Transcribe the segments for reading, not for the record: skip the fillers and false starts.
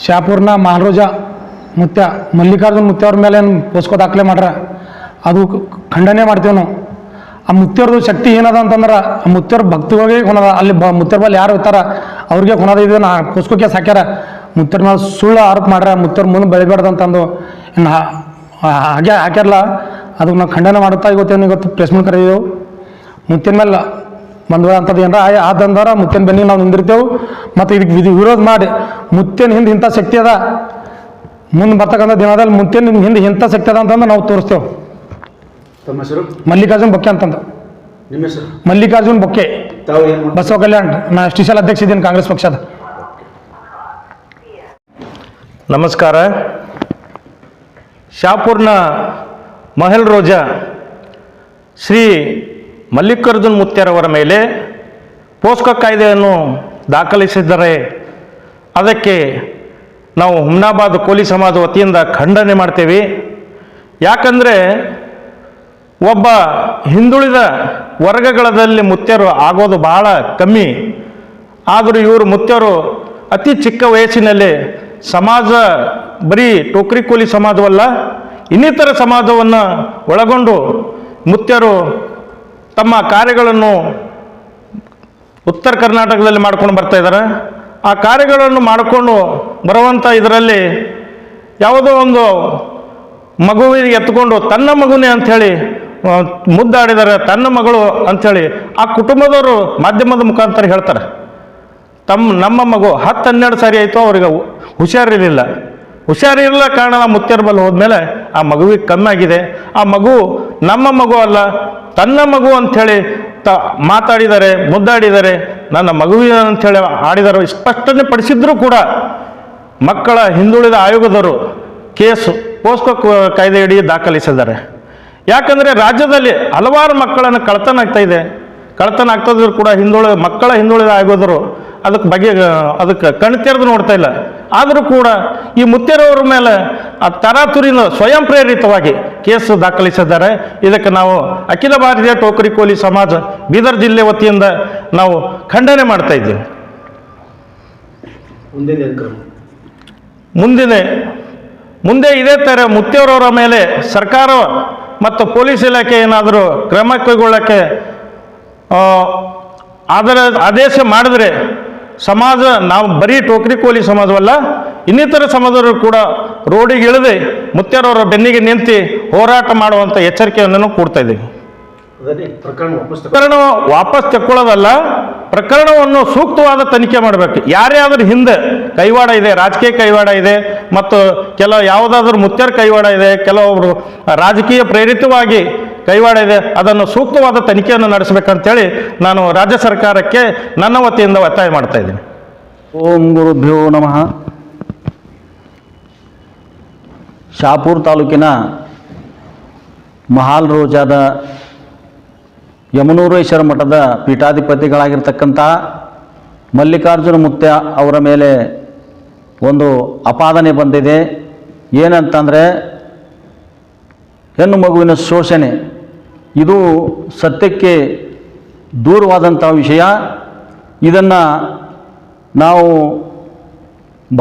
ಶಾಪುರ್ನ ಮಹಾರಾಜ ಮುತ್ಯ ಮಲ್ಲಿಕಾರ್ಜುನ್ ಮುತ್ಯವ್ರ ಮೇಲೆ ಏನು ಪೋಸ್ಕೋ ದಾಖಲೆ ಮಾಡ್ರ ಅದು ಖಂಡನೆ ಮಾಡ್ತೀವಿ ನಾವು. ಆ ಮುತ್ಯರ್ದು ಶಕ್ತಿ ಏನದ ಅಂತಂದ್ರೆ ಆ ಮುತ್ಯರ ಭಕ್ತಿಗಳಿಗೆ ಹೊಣದ, ಅಲ್ಲಿ ಮುತ್ಯರ ಬಲ್ಲಿ ಯಾರು ಇರ್ತಾರ ಅವ್ರಿಗೆ ಹೊಣದ ಇದೆ. ನಾ ಪೋಸ್ಕೋ ಕೇಸ್ ಹಾಕ್ಯಾರ, ಮುತ್ಯರ ಮೇಲೆ ಸುಳ್ಳು ಆರೋಪ ಮಾಡ್ರ, ಮುತ್ಯರ ಮುಂದೆ ಬೆಳಿಬಾರ್ದು ಅಂತಂದು ಇನ್ನು ಹಾಗೆ ಹಾಕ್ಯಾರಲ್ಲ, ಅದಕ್ಕೆ ನಾವು ಖಂಡನೆ ಮಾಡುತ್ತಾ ಇವತ್ತು ಪ್ರೆಸ್ ಮೀಟ್ ಕರೆದಿದ್ದೆವು. ಮುತ್ತಿನ ಮೇಲೆ ಬಂದ ಅಂಥದ್ದು ಏನಾರ ಆದಂದ್ರೆ ಮುತ್ತಿನ ಬೆನ್ನಿಗೆ ನಾವು ನಿಂದಿರ್ತೇವೆ. ಮತ್ತು ಇದಕ್ಕೆ ವಿರೋಧ ಮಾಡಿ ಮುತ್ತಿನ ಹಿಂದೆ ಇಂಥ ಶಕ್ತಿ ಅದ, ಮುಂದೆ ಬರ್ತಕ್ಕಂಥ ದಿನದಲ್ಲಿ ಮುತ್ತಿನ ಹಿಂದೆ ಇಂಥ ಶಕ್ತಿ ಅದ ಅಂತಂದು ನಾವು ತೋರಿಸ್ತೇವೆ. ತಮ್ಮ ಹೆಸರು? ಮಲ್ಲಿಕಾರ್ಜುನ್ ಬೊಕ್ಕೆ ಅಂತಂದು. ನಿಮ್ಮ ಹೆಸರು? ಮಲ್ಲಿಕಾರ್ಜುನ್ ಬೊಕ್ಕೆ, ತಾವು ಏನು ಬಸವ ಕಲ್ಯಾಣ್. ನಾ ಸ್ಟೇಷನ್ ಅಧ್ಯಕ್ಷ ಇದ್ದೀನಿ ಕಾಂಗ್ರೆಸ್ ಪಕ್ಷದ. ನಮಸ್ಕಾರ. ಶಾಪುರ್ನ ಮಹಲ್ ರೋಜಾ ಶ್ರೀ ಮಲ್ಲಿಕಾರ್ಜುನ್ ಮುತ್ಯರವರ ಮೇಲೆ ಪೋಸ್ಕೋ ಕಾಯ್ದೆಯನ್ನು ದಾಖಲಿಸಿದ್ದಾರೆ. ಅದಕ್ಕೆ ನಾವು ಹುಮ್ನಾಬಾದ್ ಕೋಲಿ ಸಮಾಜ ವತಿಯಿಂದ ಖಂಡನೆ ಮಾಡ್ತೇವೆ. ಯಾಕಂದರೆ ಒಬ್ಬ ಹಿಂದುಳಿದ ವರ್ಗಗಳಲ್ಲಿ ಮುತ್ಯರು ಆಗೋದು ಬಹಳ ಕಮ್ಮಿ. ಆದರೂ ಇವರು ಮುತ್ಯರು ಅತಿ ಚಿಕ್ಕ ವಯಸ್ಸಿನಲ್ಲಿ ಸಮಾಜ, ಬರೀ ಟೋಕ್ರಿ ಕೂಲಿ ಸಮಾಜವಲ್ಲ, ಇನ್ನಿತರ ಸಮಾಜವನ್ನು ಒಳಗೊಂಡು ಮುತ್ಯರು ತಮ್ಮ ಕಾರ್ಯಗಳನ್ನು ಉತ್ತರ ಕರ್ನಾಟಕದಲ್ಲಿ ಮಾಡ್ಕೊಂಡು ಬರ್ತಾ ಇದ್ದಾರೆ. ಆ ಕಾರ್ಯಗಳನ್ನು ಮಾಡಿಕೊಂಡು ಬರುವಂಥ ಇದರಲ್ಲಿ ಯಾವುದೋ ಒಂದು ಮಗುವಿಗೆ ಎತ್ಕೊಂಡು ತನ್ನ ಮಗುನೇ ಅಂಥೇಳಿ ಮುದ್ದಾಡಿದ್ದಾರೆ, ತನ್ನ ಮಗಳು ಅಂಥೇಳಿ ಆ ಕುಟುಂಬದವರು ಮಾಧ್ಯಮದ ಮುಖಾಂತರ ಹೇಳ್ತಾರೆ. ನಮ್ಮ ಮಗು 10-12 ಸಾರಿ ಆಯಿತು, ಅವ್ರಿಗೆ ಹುಷಾರಿರಲಿಲ್ಲ ಕಾರಣ ಮುತ್ಯರ ಬಲ್ಲಿ ಹೋದ್ಮೇಲೆ ಆ ಮಗುವಿಗೆ ಕಮ್ಮಿ ಆಗಿದೆ. ಆ ಮಗು ನಮ್ಮ ಮಗು ಅಲ್ಲ, ತನ್ನ ಮಗು ಅಂಥೇಳಿ ಮಾತಾಡಿದ್ದಾರೆ, ಮುದ್ದಾಡಿದ್ದಾರೆ, ನನ್ನ ಮಗುವಿನ ಅಂಥೇಳಿ ಆಡಿದರು. ಸ್ಪಷ್ಟನೆ ಪಡಿಸಿದ್ರೂ ಕೂಡ ಮಕ್ಕಳ ಹಿಂದುಳಿದ ಆಯೋಗದವರು ಕೇಸು ಪೋಸ್ಕೋ ಕಾಯ್ದೆಯಡಿ ದಾಖಲಿಸಿದ್ದಾರೆ. ಯಾಕಂದರೆ ರಾಜ್ಯದಲ್ಲಿ ಹಲವಾರು ಮಕ್ಕಳನ್ನು ಕಳ್ತನ ಆಗ್ತಾಯಿದ್ರು ಕೂಡ ಮಕ್ಕಳ ಹಿಂದುಳಿದ ಆಯೋಗದವರು ಅದಕ್ಕೆ ಕಣ್ ತೆರೆದು ನೋಡ್ತಾ ಇಲ್ಲ. ಆದರೂ ಕೂಡ ಈ ಮುತ್ಯರವರ ಮೇಲೆ ಆ ತರಾತುರಿನ ಸ್ವಯಂ ಪ್ರೇರಿತವಾಗಿ ಕೇಸು ದಾಖಲಿಸಿದ್ದಾರೆ. ಇದಕ್ಕೆ ನಾವು ಅಖಿಲ ಭಾರತೀಯ ಟೋಕರಿ ಕೋಲಿ ಸಮಾಜ ಬೀದರ್ ಜಿಲ್ಲೆ ವತಿಯಿಂದ ನಾವು ಖಂಡನೆ ಮಾಡ್ತಾ ಇದ್ದೀವಿ. ಮುಂದೆ ಇದೇ ಥರ ಮುತ್ಯರವರ ಮೇಲೆ ಸರ್ಕಾರ ಮತ್ತು ಪೊಲೀಸ್ ಇಲಾಖೆ ಏನಾದರೂ ಕ್ರಮ ಕೈಗೊಳ್ಳೋಕ್ಕೆ ಆದೇಶ ಮಾಡಿದ್ರೆ ಸಮಾಜ, ನಾವು ಬರೀ ಟೋಕ್ರಿ ಕೋಲಿ ಸಮಾಜವಲ್ಲ, ಇನ್ನಿತರ ಸಮಾಜದವರು ಕೂಡ ರೋಡಿಗೆ ಇಳಿದು ಮುತ್ಯರವರ ಬೆನ್ನಿಗೆ ನಿಂತು ಹೋರಾಟ ಮಾಡುವಂಥ ಎಚ್ಚರಿಕೆಯನ್ನು ಕೊಡ್ತಾ ಇದ್ದೀವಿ. ಪ್ರಕರಣ ವಾಪಸ್ ತಕ್ಕೊಳ್ಳೋದಲ್ಲ, ಪ್ರಕರಣವನ್ನು ಸೂಕ್ತವಾದ ತನಿಖೆ ಮಾಡಬೇಕು. ಯಾರ್ಯಾದ್ರೂ ಹಿಂದೆ ಕೈವಾಡ ಇದೆ, ರಾಜಕೀಯ ಕೈವಾಡ ಇದೆ, ಮತ್ತು ಯಾವುದಾದ್ರೂ ಮುತ್ಯರ ಕೈವಾಡ ಇದೆ, ಕೆಲವೊಬ್ಬರು ರಾಜಕೀಯ ಪ್ರೇರಿತವಾಗಿ ಕೈವಾಡ ಇದೆ, ಅದನ್ನು ಸೂಕ್ತವಾದ ತನಿಖೆಯನ್ನು ನಡೆಸಬೇಕಂತೇಳಿ ನಾನು ರಾಜ್ಯ ಸರ್ಕಾರಕ್ಕೆ ನನ್ನ ವತಿಯಿಂದ ಒತ್ತಾಯ ಮಾಡ್ತಾ ಇದ್ದೀನಿ. ಓಂ ಗುರುಭ್ಯೋ ನಮಃ. ಶಾಪುರ್ ತಾಲೂಕಿನ ಮಹಾಲ್ ರೋಜಾದ ಯಮನೂರೇಶ್ವರ ಮಠದ ಪೀಠಾಧಿಪತಿಗಳಾಗಿರ್ತಕ್ಕಂಥ ಮಲ್ಲಿಕಾರ್ಜುನ ಮುತ್ಯ ಅವರ ಮೇಲೆ ಒಂದು ಅಪಾದನೆ ಬಂದಿದೆ. ಏನಂತಂದರೆ ಹೆಣ್ಣು ಮಗುವಿನ ಶೋಷಣೆ, ಇದು ಸತ್ಯಕ್ಕೆ ದೂರವಾದಂಥ ವಿಷಯ. ಇದನ್ನು ನಾವು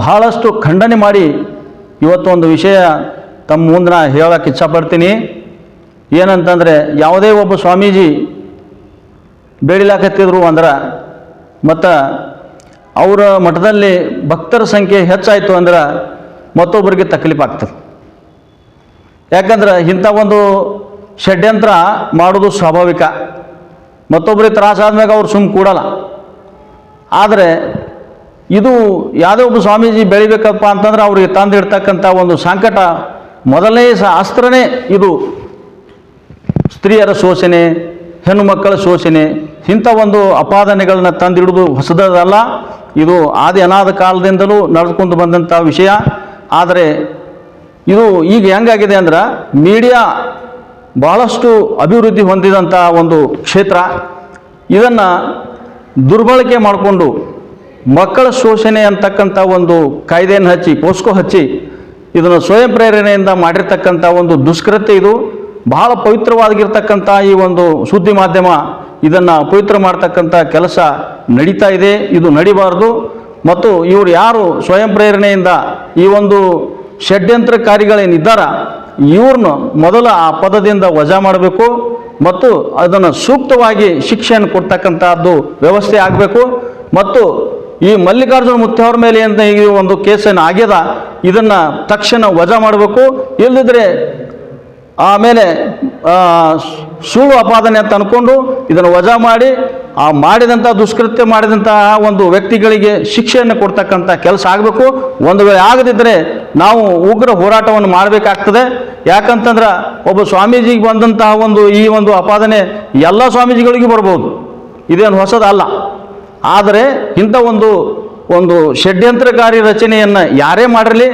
ಬಹಳಷ್ಟು ಖಂಡನೆ ಮಾಡಿ ಇವತ್ತೊಂದು ವಿಷಯ ತಮ್ಮ ಮುಂದೆ ಹೇಳೋಕ್ಕೆ ಇಚ್ಛಪಡ್ತೀನಿ. ಏನಂತಂದರೆ, ಯಾವುದೇ ಒಬ್ಬ ಸ್ವಾಮೀಜಿ ಬೇಡಿಲಾಕತ್ತಿದ್ರು ಅಂದ್ರೆ, ಮತ್ತು ಅವರ ಮಠದಲ್ಲಿ ಭಕ್ತರ ಸಂಖ್ಯೆ ಹೆಚ್ಚಾಯಿತು ಅಂದ್ರೆ ಮತ್ತೊಬ್ಬರಿಗೆ ತಕ್ಲೀಫಾಗ್ತದೆ. ಯಾಕಂದ್ರೆ ಇಂಥ ಒಂದು ಷಡ್ಯಂತ್ರ ಮಾಡೋದು ಸ್ವಾಭಾವಿಕ. ಮತ್ತೊಬ್ಬರಿಗೆ ತ್ರಾಸಾದ್ಮೇಲೆ ಅವ್ರು ಸುಮ್ಮ ಕೂಡಲ್ಲ. ಆದರೆ ಇದು ಯಾವುದೇ ಒಬ್ಬ ಸ್ವಾಮೀಜಿ ಬೆಳಿಬೇಕಪ್ಪ ಅಂತಂದ್ರೆ ಅವ್ರಿಗೆ ತಂದಿಡ್ತಕ್ಕಂಥ ಒಂದು ಸಂಕಟ, ಮೊದಲನೇ ಅಸ್ತ್ರನೇ ಇದು. ಸ್ತ್ರೀಯರ ಶೋಷಣೆ, ಹೆಣ್ಣು ಮಕ್ಕಳ ಶೋಷಣೆ, ಇಂಥ ಒಂದು ಅಪಾದನೆಗಳನ್ನ ತಂದಿಡುವುದು ಹೊಸದಲ್ಲ. ಇದು ಆದಿ ಅನಾದ ಕಾಲದಿಂದಲೂ ನಡೆದುಕೊಂಡು ಬಂದಂಥ ವಿಷಯ. ಆದರೆ ಇದು ಈಗ ಹೆಂಗಾಗಿದೆ ಅಂದ್ರೆ, ಮೀಡಿಯಾ ಭಾಳಷ್ಟು ಅಭಿವೃದ್ಧಿ ಹೊಂದಿದಂಥ ಒಂದು ಕ್ಷೇತ್ರ. ಇದನ್ನು ದುರ್ಬಳಕೆ ಮಾಡಿಕೊಂಡು ಮಕ್ಕಳ ಶೋಷಣೆ ಅಂತಕ್ಕಂಥ ಒಂದು ಕಾಯ್ದೆಯನ್ನು ಹಚ್ಚಿ, ಪೋಸ್ಕೋ ಹಚ್ಚಿ, ಇದನ್ನು ಸ್ವಯಂ ಪ್ರೇರಣೆಯಿಂದ ಮಾಡಿರ್ತಕ್ಕಂಥ ಒಂದು ದುಷ್ಕೃತ್ಯ. ಇದು ಬಹಳ ಪವಿತ್ರವಾಗಿರ್ತಕ್ಕಂಥ ಈ ಒಂದು ಸುದ್ದಿ ಮಾಧ್ಯಮ ಇದನ್ನು ಪವಿತ್ರ ಮಾಡ್ತಕ್ಕಂಥ ಕೆಲಸ ನಡೀತಾ ಇದೆ. ಇದು ನಡಿಬಾರ್ದು. ಮತ್ತು ಇವರು ಯಾರು ಸ್ವಯಂ ಪ್ರೇರಣೆಯಿಂದ ಈ ಒಂದು ಷಡ್ಯಂತ್ರಕಾರಿಗಳೇನಿದ್ದಾರ ಇವ್ರನ್ನ ಮೊದಲ ಆ ಪದದಿಂದ ವಜಾ ಮಾಡಬೇಕು ಮತ್ತು ಅದನ್ನು ಸೂಕ್ತವಾಗಿ ಶಿಕ್ಷೆಯನ್ನು ಕೊಡ್ತಕ್ಕಂಥದ್ದು ವ್ಯವಸ್ಥೆ ಆಗಬೇಕು. ಮತ್ತು ಈ ಮಲ್ಲಿಕಾರ್ಜುನ ಮುತ್ತೆಯವ್ರ ಮೇಲೆ ಅಂತ ಈ ಒಂದು ಕೇಸನ್ನು ಆಗ್ಯದ ಇದನ್ನು ತಕ್ಷಣ ವಜಾ ಮಾಡಬೇಕು. ಇಲ್ಲದಿದ್ದರೆ ಆಮೇಲೆ ಸುಳ್ಳು ಅಪಾದನೆ ಅಂತ ಅಂದ್ಕೊಂಡು ಇದನ್ನು ವಜಾ ಮಾಡಿ ಆ ಮಾಡಿದಂಥ ದುಷ್ಕೃತ್ಯ ಮಾಡಿದಂತಹ ಒಂದು ವ್ಯಕ್ತಿಗಳಿಗೆ ಶಿಕ್ಷೆಯನ್ನು ಕೊಡ್ತಕ್ಕಂಥ ಕೆಲಸ ಆಗಬೇಕು. ಒಂದು ವೇಳೆ ಆಗದಿದ್ದರೆ ನಾವು ಉಗ್ರ ಹೋರಾಟವನ್ನು ಮಾಡಬೇಕಾಗ್ತದೆ. ಯಾಕಂತಂದ್ರೆ ಒಬ್ಬ ಸ್ವಾಮೀಜಿಗೆ ಬಂದಂತಹ ಈ ಒಂದು ಅಪಾದನೆ ಎಲ್ಲ ಸ್ವಾಮೀಜಿಗಳಿಗೂ ಬರ್ಬೋದು, ಇದೇನು ಹೊಸದಲ್ಲ. ಆದರೆ ಇಂಥ ಒಂದು ಷಡ್ಯಂತ್ರಕಾರಿ ರಚನೆಯನ್ನು ಯಾರೇ ಮಾಡಿರಲಿ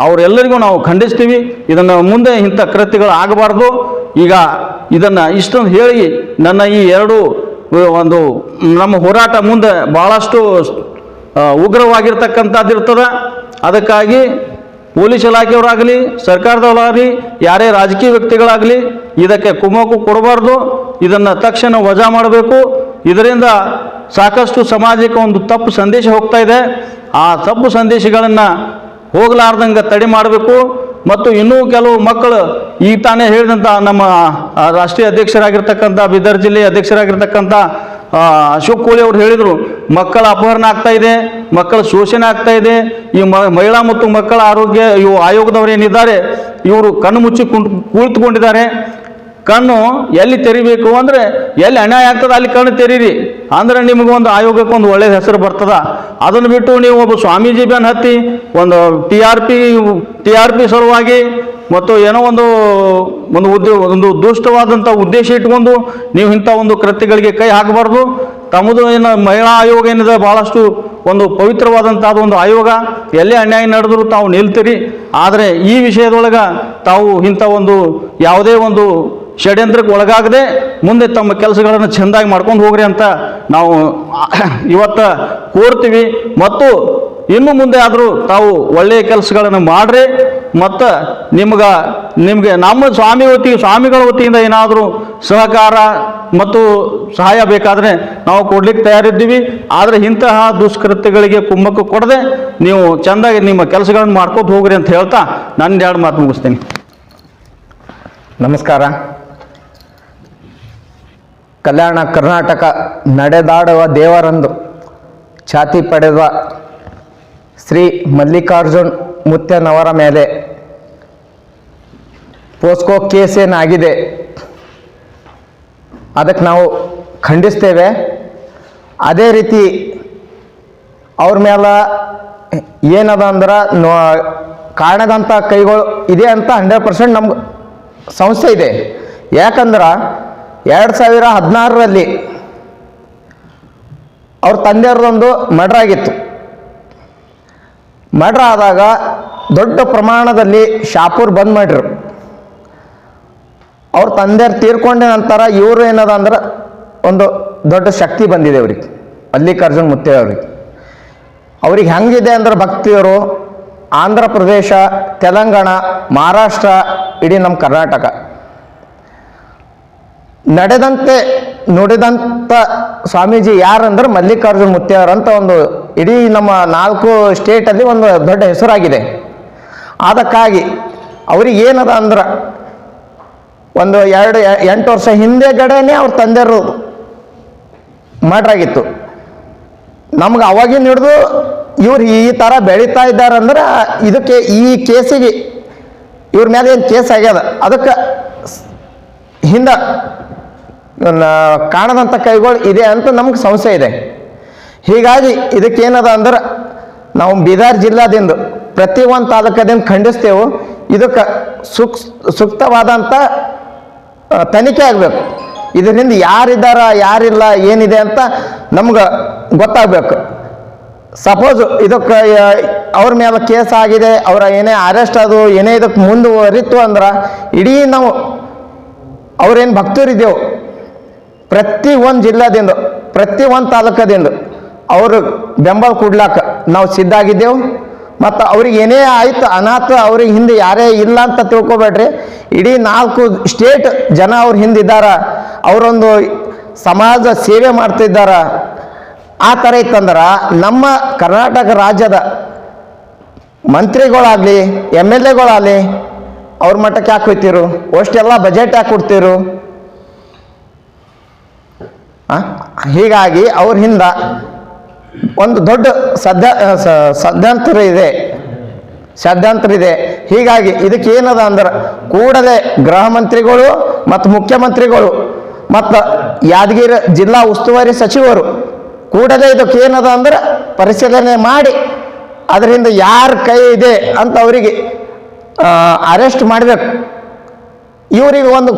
ಅವರೆಲ್ಲರಿಗೂ ನಾವು ಖಂಡಿಸ್ತೀವಿ. ಇದನ್ನು ಮುಂದೆ ಇಂಥ ಕೃತ್ಯಗಳು ಆಗಬಾರ್ದು. ಈಗ ಇದನ್ನು ಇಷ್ಟೊಂದು ಹೇಳಿ ನನ್ನ ಈ ಎರಡು ನಮ್ಮ ಹೋರಾಟ ಮುಂದೆ ಭಾಳಷ್ಟು ಉಗ್ರವಾಗಿರ್ತಕ್ಕಂಥದ್ದು ಇರ್ತದೆ. ಅದಕ್ಕಾಗಿ ಪೊಲೀಸ್ ಇಲಾಖೆಯವರಾಗಲಿ ಸರ್ಕಾರದವರಾಗಲಿ ಯಾರೇ ರಾಜಕೀಯ ವ್ಯಕ್ತಿಗಳಾಗಲಿ ಇದಕ್ಕೆ ಕುಮ್ಮಕ್ಕು ಕೊಡಬಾರ್ದು. ಇದನ್ನು ತಕ್ಷಣ ವಜಾ ಮಾಡಬೇಕು. ಇದರಿಂದ ಸಾಕಷ್ಟು ಸಮಾಜಕ್ಕೆ ಒಂದು ತಪ್ಪು ಸಂದೇಶ ಹೋಗ್ತಾ ಇದೆ. ಆ ತಪ್ಪು ಸಂದೇಶಗಳನ್ನು ಹೋಗಲಾರ್ದಂಗೆ ತಡೆ ಮಾಡಬೇಕು. ಮತ್ತು ಇನ್ನೂ ಕೆಲವು ಮಕ್ಕಳು ಈಗ ತಾನೇ ಹೇಳಿದಂಥ ನಮ್ಮ ರಾಷ್ಟ್ರೀಯ ಅಧ್ಯಕ್ಷರಾಗಿರ್ತಕ್ಕಂಥ ಬೀದರ್ ಜಿಲ್ಲೆಯ ಅಧ್ಯಕ್ಷರಾಗಿರ್ತಕ್ಕಂಥ ಅಶೋಕ್ ಕೋಳಿ ಅವರು ಹೇಳಿದರು, ಮಕ್ಕಳ ಅಪಹರಣ ಆಗ್ತಾ ಇದೆ, ಮಕ್ಕಳ ಶೋಷಣೆ ಆಗ್ತಾ ಇದೆ. ಈ ಮಹಿಳಾ ಮತ್ತು ಮಕ್ಕಳ ಆರೋಗ್ಯ ಆಯೋಗದವರು ಏನಿದ್ದಾರೆ ಇವರು ಕಣ್ಣು ಮುಚ್ಚಿ ಕುಳಿತುಕೊಂಡಿದ್ದಾರೆ. ಕಣ್ಣು ಎಲ್ಲಿ ತೆರಿಬೇಕು ಅಂದರೆ ಎಲ್ಲಿ ಅನ್ಯಾಯ ಆಗ್ತದೆ ಅಲ್ಲಿ ಕಣ್ಣು ತೆರೀರಿ, ಅಂದ್ರೆ ನಿಮಗೊಂದು ಆಯೋಗಕ್ಕೊಂದು ಒಳ್ಳೆಯ ಹೆಸರು ಬರ್ತದ. ಅದನ್ನು ಬಿಟ್ಟು ನೀವು ಒಬ್ಬ ಸ್ವಾಮೀಜಿ ಬೆನ್ನು ಹತ್ತಿ ಒಂದು ಟಿ ಆರ್ ಪಿ ಸಲುವಾಗಿ ಮತ್ತು ಏನೋ ಒಂದು ದುಷ್ಟವಾದಂಥ ಉದ್ದೇಶ ಇಟ್ಕೊಂಡು ನೀವು ಇಂಥ ಒಂದು ಕೃತ್ಯಗಳಿಗೆ ಕೈ ಹಾಕಬಾರ್ದು. ತಮ್ಮದು ಏನು ಮಹಿಳಾ ಆಯೋಗ ಏನಿದೆ ಭಾಳಷ್ಟು ಒಂದು ಪವಿತ್ರವಾದಂಥದ್ದು ಒಂದು ಆಯೋಗ, ಎಲ್ಲೇ ಅನ್ಯಾಯ ನಡೆದರೂ ತಾವು ನಿಲ್ತೀರಿ. ಆದರೆ ಈ ವಿಷಯದೊಳಗೆ ತಾವು ಇಂಥ ಯಾವುದೇ ಒಂದು ಷಡ್ಯಂತ್ರಕ್ಕೆ ಒಳಗಾಗದೆ ಮುಂದೆ ತಮ್ಮ ಕೆಲಸಗಳನ್ನು ಚೆಂದಾಗಿ ಮಾಡ್ಕೊಂಡು ಹೋಗ್ರಿ ಅಂತ ನಾವು ಇವತ್ತು ಕೋರ್ತೀವಿ. ಮತ್ತು ಇನ್ನು ಮುಂದೆ ಆದರೂ ತಾವು ಒಳ್ಳೆಯ ಕೆಲಸಗಳನ್ನು ಮಾಡ್ರಿ. ಮತ್ತು ನಿಮಗೆ ನಮ್ಮ ಸ್ವಾಮಿಗಳ ವತಿಯಿಂದ ಏನಾದರೂ ಸಹಕಾರ ಮತ್ತು ಸಹಾಯ ಬೇಕಾದರೆ ನಾವು ಕೊಡ್ಲಿಕ್ಕೆ ತಯಾರಿದ್ದೀವಿ. ಆದರೆ ಇಂತಹ ದುಷ್ಕೃತ್ಯಗಳಿಗೆ ಕುಮ್ಮಕ್ಕು ಕೊಡದೆ ನೀವು ಚೆಂದಾಗಿ ನಿಮ್ಮ ಕೆಲಸಗಳನ್ನು ಮಾಡ್ಕೊಂಡು ಹೋಗ್ರಿ ಅಂತ ಹೇಳ್ತಾ ನಾನು ಎರಡು ಮಾತು ಮುಗಿಸ್ತೀನಿ. ನಮಸ್ಕಾರ. ಕಲ್ಯಾಣ ಕರ್ನಾಟಕ ನಡೆದಾಡುವ ದೇವರಂದು ಛಾತಿ ಪಡೆದ ಶ್ರೀ ಮಲ್ಲಿಕಾರ್ಜುನ್ ಮುತ್ಯನವರ ಮೇಲೆ ಪೋಸ್ಕೋ ಕೇಸ್ ಏನಾಗಿದೆ ಅದಕ್ಕೆ ನಾವು ಖಂಡಿಸ್ತೇವೆ. ಅದೇ ರೀತಿ ಅವ್ರ ಮೇಲೆ ಏನದ ಅಂದ್ರೆ ಕಾರಣದಂಥ ಕೈಗಳು ಇದೆ ಅಂತ 100% ನಮ್ಗೆ ಸಂಸ್ಥೆ ಇದೆ. ಯಾಕಂದ್ರೆ 2016ರಲ್ಲಿ ಅವ್ರ ತಂದೆಯವ್ರದೊಂದು ಮರ್ಡರ್ ಆಗಿತ್ತು. ಮರ್ಡರ್ ಆದಾಗ ದೊಡ್ಡ ಪ್ರಮಾಣದಲ್ಲಿ ಶಾಪೂರ್ ಬಂದ್ ಮಾಡಿರು. ಅವ್ರ ತಂದೆಯವ್ರು ತೀರ್ಕೊಂಡ ನಂತರ ಇವರು ಏನದ ಅಂದ್ರೆ ಒಂದು ದೊಡ್ಡ ಶಕ್ತಿ ಬಂದಿದೆ ಅವ್ರಿಗೆ, ಮಲ್ಲಿಕಾರ್ಜುನ್ ಮುತ್ತೆ ಅವ್ರಿಗೆ ಹೆಂಗಿದೆ ಅಂದ್ರೆ ಭಕ್ತಿಯವರು ಆಂಧ್ರ ಪ್ರದೇಶ, ತೆಲಂಗಾಣ, ಮಹಾರಾಷ್ಟ್ರ, ಇಡೀ ನಮ್ಮ ಕರ್ನಾಟಕ ನುಡಿದಂಥ ಸ್ವಾಮೀಜಿ ಯಾರಂದ್ರೆ ಮಲ್ಲಿಕಾರ್ಜುನ್ ಮುತ್ತೆಯವರು ಅಂತ ಇಡೀ ನಮ್ಮ 4 ಸ್ಟೇಟಲ್ಲಿ ಒಂದು ದೊಡ್ಡ ಹೆಸರಾಗಿದೆ. ಅದಕ್ಕಾಗಿ ಅವ್ರಿಗೆ ಏನದ ಅಂದ್ರೆ 8 ವರ್ಷ ಹಿಂದೆಗಡೆನೆ ಅವ್ರ ತಂದೆಯವರು ಮರ್ಡರ್ ಆಗಿತ್ತು. ನಮ್ಗೆ ಅವಾಗಿನ ಹಿಡಿದು ಇವ್ರು ಈ ಥರ ಬೆಳೀತಾ ಇದ್ದಾರಂದ್ರೆ ಇದಕ್ಕೆ ಈ ಕೇಸಿಗೆ ಇವ್ರ ಮೇಲೆ ಏನು ಕೇಸ್ ಆಗ್ಯದ ಅದಕ್ಕೆ ಹಿಂದೆ ಕಾಣದಂಥ ಕೈಗಳು ಇದೆ ಅಂತ ನಮ್ಗೆ ಸಂಶಯ ಇದೆ. ಹೀಗಾಗಿ ಇದಕ್ಕೇನದ ಅಂದ್ರೆ ನಾವು ಬೀದರ್ ಜಿಲ್ಲಾದಿಂದ ಪ್ರತಿಯೊಂದು ತಾಲೂಕದಿಂದ ಖಂಡಿಸ್ತೇವೆ. ಇದಕ್ಕೆ ಸೂಕ್ತವಾದಂಥ ತನಿಖೆ ಆಗಬೇಕು. ಇದರಿಂದ ಯಾರಿದ್ದಾರ ಯಾರಿಲ್ಲ ಏನಿದೆ ಅಂತ ನಮ್ಗೆ ಗೊತ್ತಾಗಬೇಕು. ಸಪೋಸ್ ಇದಕ್ಕೆ ಅವ್ರ ಮೇಲೆ ಕೇಸ್ ಆಗಿದೆ, ಅವರ ಏನೇ ಅರೆಸ್ಟ್ ಅದು ಏನೇ ಇದಕ್ಕೆ ಮುಂದುವರಿತು ಅಂದ್ರೆ ಇಡೀ ನಾವು ಅವ್ರೇನು ಭಕ್ತರಿದ್ದೆವು ಪ್ರತಿಯೊಂದು ಜಿಲ್ಲಾದಿಂದ ಪ್ರತಿಯೊಂದು ತಾಲೂಕದಿಂದ ಅವರು ಬೆಂಬಲ ಕೊಡ್ಲಾಕ ನಾವು ಸಿದ್ಧ ಆಗಿದ್ದೆವು. ಮತ್ತು ಅವ್ರಿಗೆ ಏನೇ ಆಯ್ತು ಅನಾಥ ಅವ್ರಿಗೆ ಹಿಂದೆ ಯಾರೇ ಇಲ್ಲ ಅಂತ ತಿಳ್ಕೊಬೇಡ್ರಿ. ಇಡೀ 4 ಸ್ಟೇಟ್ ಜನ ಅವ್ರ ಹಿಂದಿದ್ದಾರ, ಅವರೊಂದು ಸಮಾಜ ಸೇವೆ ಮಾಡ್ತಿದ್ದಾರ. ಆ ಥರ ಇತ್ತಂದ್ರೆ ನಮ್ಮ ಕರ್ನಾಟಕ ರಾಜ್ಯದ ಮಂತ್ರಿಗಳಾಗಲಿ ಎಮ್ ಎಲ್ ಎಗಳಾಗಲಿ ಅವ್ರ ಮಟ್ಟಕ್ಕೆ ಯಾಕೆ ಹೋಯ್ತಿರು? ಅಷ್ಟೆಲ್ಲ ಬಜೆಟ್ ಯಾಕೆ ಕೊಡ್ತೀರು? ಹೀಗಾಗಿ ಅವ್ರ ಹಿಂದ ಒಂದು ದೊಡ್ಡ ಷಡ್ಯಂತ್ರ ಇದೆ. ಹೀಗಾಗಿ ಇದಕ್ಕೆ ಏನದ ಅಂದ್ರೆ ಕೂಡಲೇ ಗೃಹ ಮಂತ್ರಿಗಳು ಮತ್ತು ಮುಖ್ಯಮಂತ್ರಿಗಳು ಮತ್ತು ಯಾದಗಿರಿ ಜಿಲ್ಲಾ ಉಸ್ತುವಾರಿ ಸಚಿವರು ಕೂಡಲೇ ಇದಕ್ಕೆ ಏನದ ಅಂದ್ರೆ ಪರಿಶೀಲನೆ ಮಾಡಿ ಅದರಿಂದ ಯಾರ ಕೈ ಇದೆ ಅಂತ ಅವರಿಗೆ ಅರೆಸ್ಟ್ ಮಾಡಬೇಕು. ಇವರಿಗೆ ಒಂದು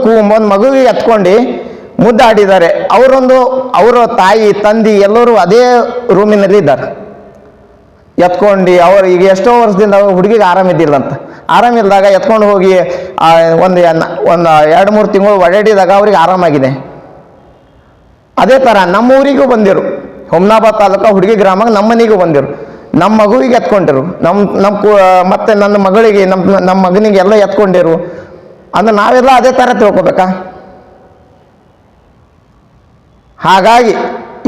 ಮಗುವಿಗೆ ಎತ್ಕೊಂಡು ಮುದ್ದಾಡಿದ್ದಾರೆ. ಅವರ ತಾಯಿ ತಂದೆ ಎಲ್ಲರೂ ಅದೇ ರೂಮಿನಲ್ಲಿ ಇದ್ದಾರೆ ಎತ್ಕೊಂಡು. ಅವರು ಈಗ ಎಷ್ಟೋ ವರ್ಷದಿಂದ ಹುಡುಗಿಗೆ ಆರಾಮಿದ್ದಾಗ ಎತ್ಕೊಂಡು ಹೋಗಿ ಒಂದು 2-3 ತಿಂಗಳು ಒಡಾಡಿದಾಗ ಅವ್ರಿಗೆ ಆರಾಮಾಗಿದೆ. ಅದೇ ಥರ ನಮ್ಮ ಊರಿಗೂ ಬಂದಿರು, ಹುಮ್ನಾಬಾದ್ ತಾಲೂಕು ಹುಡುಗಿ ಗ್ರಾಮಕ್ಕೆ ನಮ್ಮ ಮನೆಗೂ ಬಂದಿರು, ನಮ್ಮ ಮಗುವಿಗೆ ಎತ್ಕೊಂಡಿರು, ಮತ್ತೆ ನನ್ನ ಮಗಳಿಗೆ ನಮ್ಮ ಮಗನಿಗೆ ಎಲ್ಲ ಎತ್ಕೊಂಡಿರು ಅಂದ್ರೆ ನಾವೆಲ್ಲ ಅದೇ ಥರ ತಿಳ್ಕೊಬೇಕಾ? ಹಾಗಾಗಿ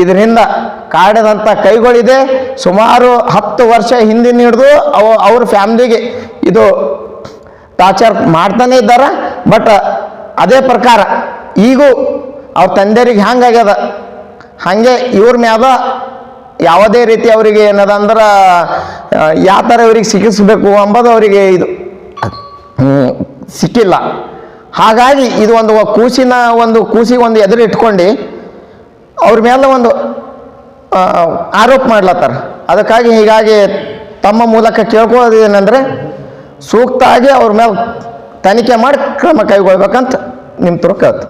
ಇದರಿಂದ ಕಾಡದಂಥ ಕೈಗಳಿದೆ. ಸುಮಾರು 10 ವರ್ಷ ಹಿಂದಿನ ಹಿಡಿದು ಅವ್ರ ಫ್ಯಾಮ್ಲಿಗೆ ಇದು ಟಾರ್ಚರ್ ಮಾಡ್ತಾನೆ ಇದ್ದಾರೆ. ಬಟ್ ಅದೇ ಪ್ರಕಾರ ಈಗೂ ಅವ್ರ ತಂದೆಯರಿಗೆ ಹ್ಯಾಂಗಾಗ್ಯದ ಹಾಗೆ ಇವ್ರ ಮ್ಯಾಲ ಯಾವುದೇ ರೀತಿ ಅವರಿಗೆ ಏನದ ಅಂದ್ರೆ ಯಾವ ಥರ ಇವ್ರಿಗೆ ಸಿಕ್ಕಿಸ್ಬೇಕು ಅಂಬೋದು ಅವರಿಗೆ ಇದು ಸಿಕ್ಕಿಲ್ಲ. ಹಾಗಾಗಿ ಇದು ಕೂಸಿಗೆ ಒಂದು ಎದುರು ಇಟ್ಕೊಂಡು ಅವ್ರ ಮೇಲೆ ಒಂದು ಆರೋಪ ಮಾಡ್ಲತ್ತಾರ. ಹೀಗಾಗಿ ತಮ್ಮ ಮೂಲಕ ಕೇಳ್ಕೊಳ್ಳೋದು ಏನಂದರೆ ಸೂಕ್ತ ಆಗಿ ಅವ್ರ ಮೇಲೆ ತನಿಖೆ ಮಾಡಿ ಕ್ರಮ ಕೈಗೊಳ್ಬೇಕಂತ ನಿಮ್ಮ ಕೇಳ್ತು.